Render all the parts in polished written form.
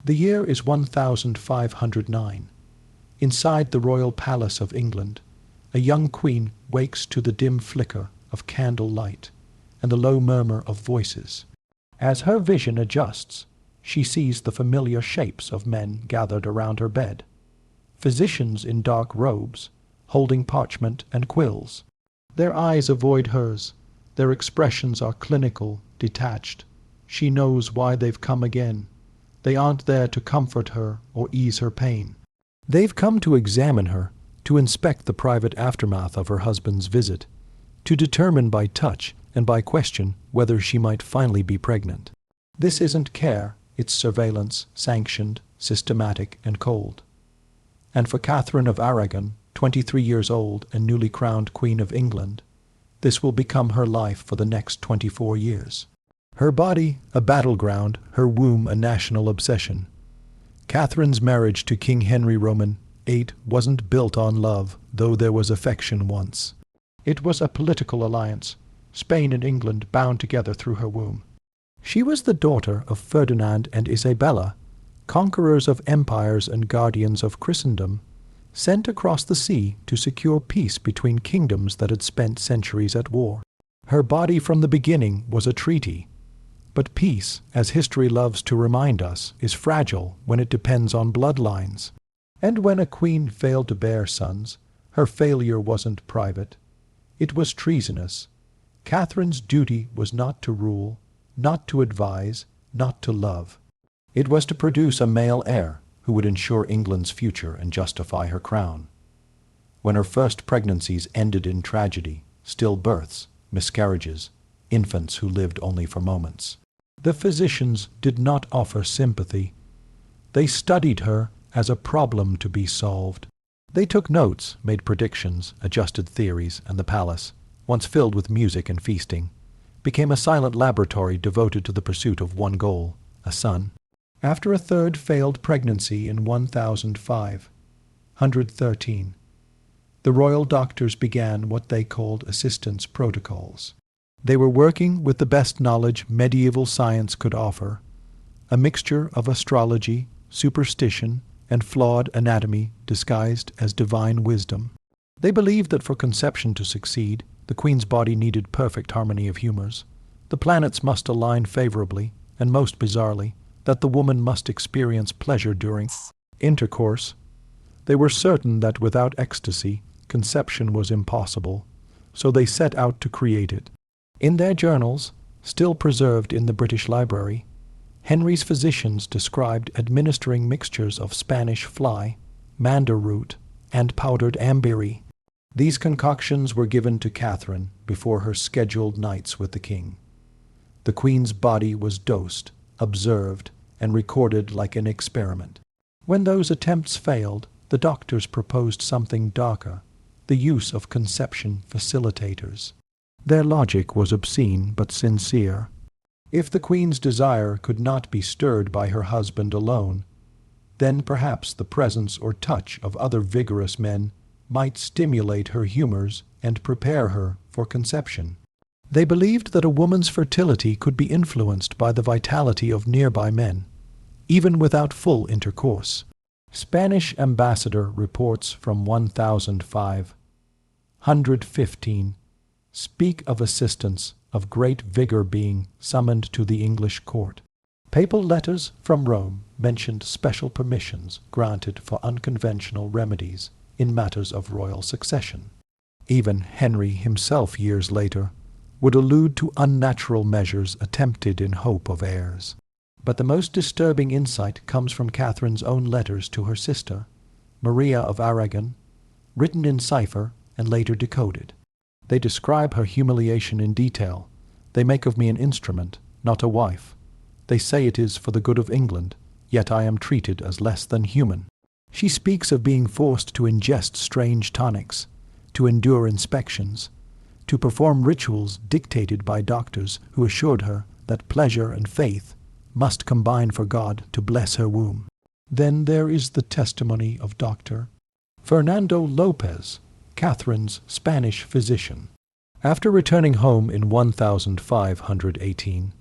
The year is 1509. Inside the royal palace of England, a young queen wakes to the dim flicker of candle light and the low murmur of voices. As her vision adjusts, she sees the familiar shapes of men gathered around her bed. Physicians in dark robes, holding parchment and quills. Their eyes avoid hers. Their expressions are clinical, detached. She knows why they've come again. They aren't there to comfort her or ease her pain. They've come to examine her, to inspect the private aftermath of her husband's visit, to determine by touch and by question whether she might finally be pregnant. This isn't care, it's surveillance, sanctioned, systematic, and cold. And for Catherine of Aragon, 23 years old and newly crowned Queen of England, this will become her life for the next 24 years. Her body a battleground, her womb a national obsession. Catherine's marriage to King Henry Roman VIII wasn't built on love, though there was affection once. It was a political alliance, Spain and England bound together through her womb. She was the daughter of Ferdinand and Isabella, conquerors of empires and guardians of Christendom, sent across the sea to secure peace between kingdoms that had spent centuries at war. Her body from the beginning was a treaty. But peace, as history loves to remind us, is fragile when it depends on bloodlines. And when a queen failed to bear sons, her failure wasn't private. It was treasonous. Catherine's duty was not to rule, not to advise, not to love. It was to produce a male heir who would ensure England's future and justify her crown. When her first pregnancies ended in tragedy, stillbirths, miscarriages, infants who lived only for moments, the physicians did not offer sympathy. They studied her as a problem to be solved. They took notes, made predictions, adjusted theories, and the palace, once filled with music and feasting, became a silent laboratory devoted to the pursuit of one goal, a son. After a third failed pregnancy in 1513, the royal doctors began what they called assistance protocols. They were working with the best knowledge medieval science could offer, a mixture of astrology, superstition, and flawed anatomy disguised as divine wisdom. They believed that for conception to succeed, the queen's body needed perfect harmony of humors. The planets must align favorably, and most bizarrely, that the woman must experience pleasure during intercourse. They were certain that without ecstasy, conception was impossible, so they set out to create it. In their journals, still preserved in the British Library, Henry's physicians described administering mixtures of Spanish fly, mandar root, and powdered amberry. These concoctions were given to Catherine before her scheduled nights with the king. The queen's body was dosed, observed, and recorded like an experiment. When those attempts failed, the doctors proposed something darker, the use of conception facilitators. Their logic was obscene but sincere. If the queen's desire could not be stirred by her husband alone, then perhaps the presence or touch of other vigorous men might stimulate her humors and prepare her for conception. They believed that a woman's fertility could be influenced by the vitality of nearby men, even without full intercourse. Spanish ambassador reports from 1515 speak of assistants of great vigor being summoned to the English court. Papal letters from Rome mentioned special permissions granted for unconventional remedies in matters of royal succession. Even Henry himself years later would allude to unnatural measures attempted in hope of heirs. But the most disturbing insight comes from Catherine's own letters to her sister, Maria of Aragon, written in cipher and later decoded. They describe her humiliation in detail. They make of me an instrument, not a wife. They say it is for the good of England, yet I am treated as less than human. She speaks of being forced to ingest strange tonics, to endure inspections, to perform rituals dictated by doctors who assured her that pleasure and faith must combine for God to bless her womb. Then there is the testimony of Dr. Fernando Lopez, Catherine's Spanish physician. After returning home in 1518,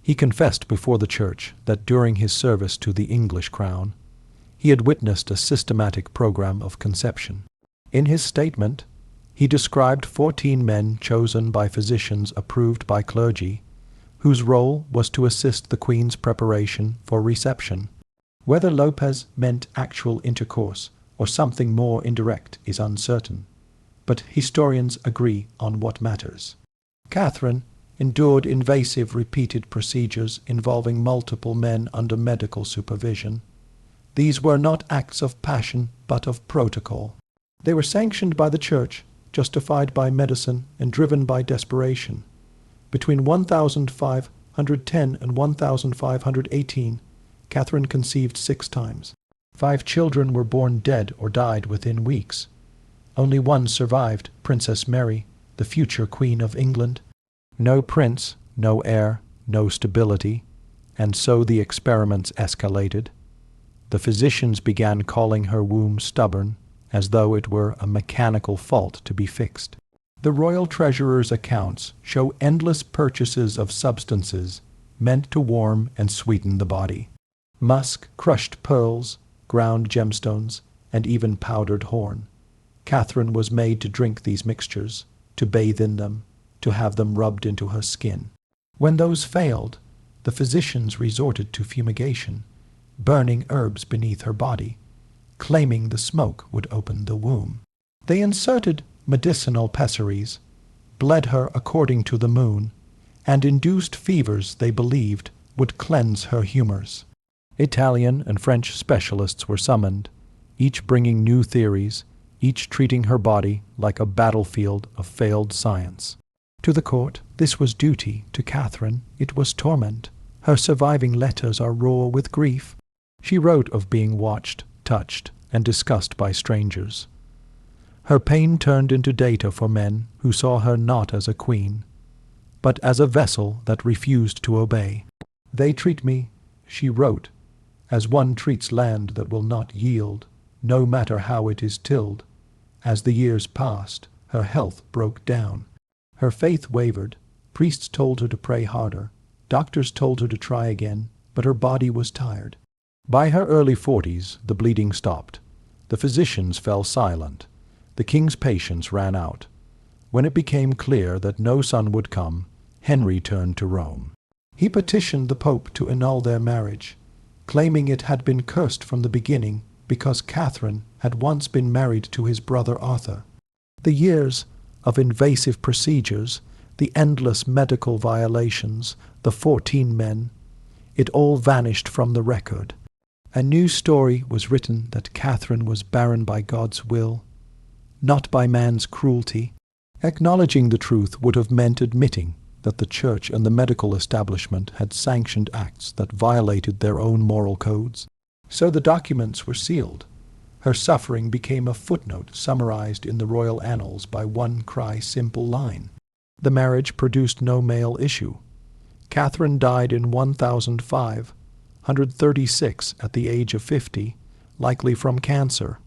He confessed before the church that during his service to the English crown, he had witnessed a systematic program of conception. In his statement, he described 14 men chosen by physicians approved by clergy, whose role was to assist the Queen's preparation for reception. Whether Lopez meant actual intercourse or something more indirect is uncertain, but historians agree on what matters. Catherine endured invasive repeated procedures involving multiple men under medical supervision. These were not acts of passion, but of protocol. They were sanctioned by the Church, justified by medicine, and driven by desperation. Between 1510 and 1518, Catherine conceived 6 times. 5 children were born dead or died within weeks. Only one survived, Princess Mary, the future Queen of England. No prince, no heir, no stability, and so the experiments escalated. The physicians began calling her womb stubborn, as though it were a mechanical fault to be fixed. The royal treasurer's accounts show endless purchases of substances meant to warm and sweeten the body. Musk, crushed pearls, ground gemstones, and even powdered horn. Catherine was made to drink these mixtures, to bathe in them, to have them rubbed into her skin. When those failed, the physicians resorted to fumigation, burning herbs beneath her body, claiming the smoke would open the womb. They inserted medicinal pessaries, bled her according to the moon, and induced fevers they believed would cleanse her humors. Italian and French specialists were summoned, each bringing new theories, each treating her body like a battlefield of failed science. To the court, this was duty. To Catherine, it was torment. Her surviving letters are raw with grief. She wrote of being watched, touched, and discussed by strangers. Her pain turned into data for men who saw her not as a queen, but as a vessel that refused to obey. They treat me, she wrote, as one treats land that will not yield, no matter how it is tilled. As the years passed, her health broke down. Her faith wavered. Priests told her to pray harder. Doctors told her to try again, but her body was tired. By her early 40s, the bleeding stopped. The physicians fell silent. The king's patience ran out. When it became clear that no son would come, Henry turned to Rome. He petitioned the Pope to annul their marriage, claiming it had been cursed from the beginning because Catherine had once been married to his brother Arthur. The years of invasive procedures, the endless medical violations, the 14 men, it all vanished from the record. A new story was written that Catherine was barren by God's will, not by man's cruelty. Acknowledging the truth would have meant admitting that the Church and the medical establishment had sanctioned acts that violated their own moral codes. So the documents were sealed. Her suffering became a footnote summarized in the royal annals by one simple line. The marriage produced no male issue. Catherine died in 1005, 136 at the age of 50, likely from cancer.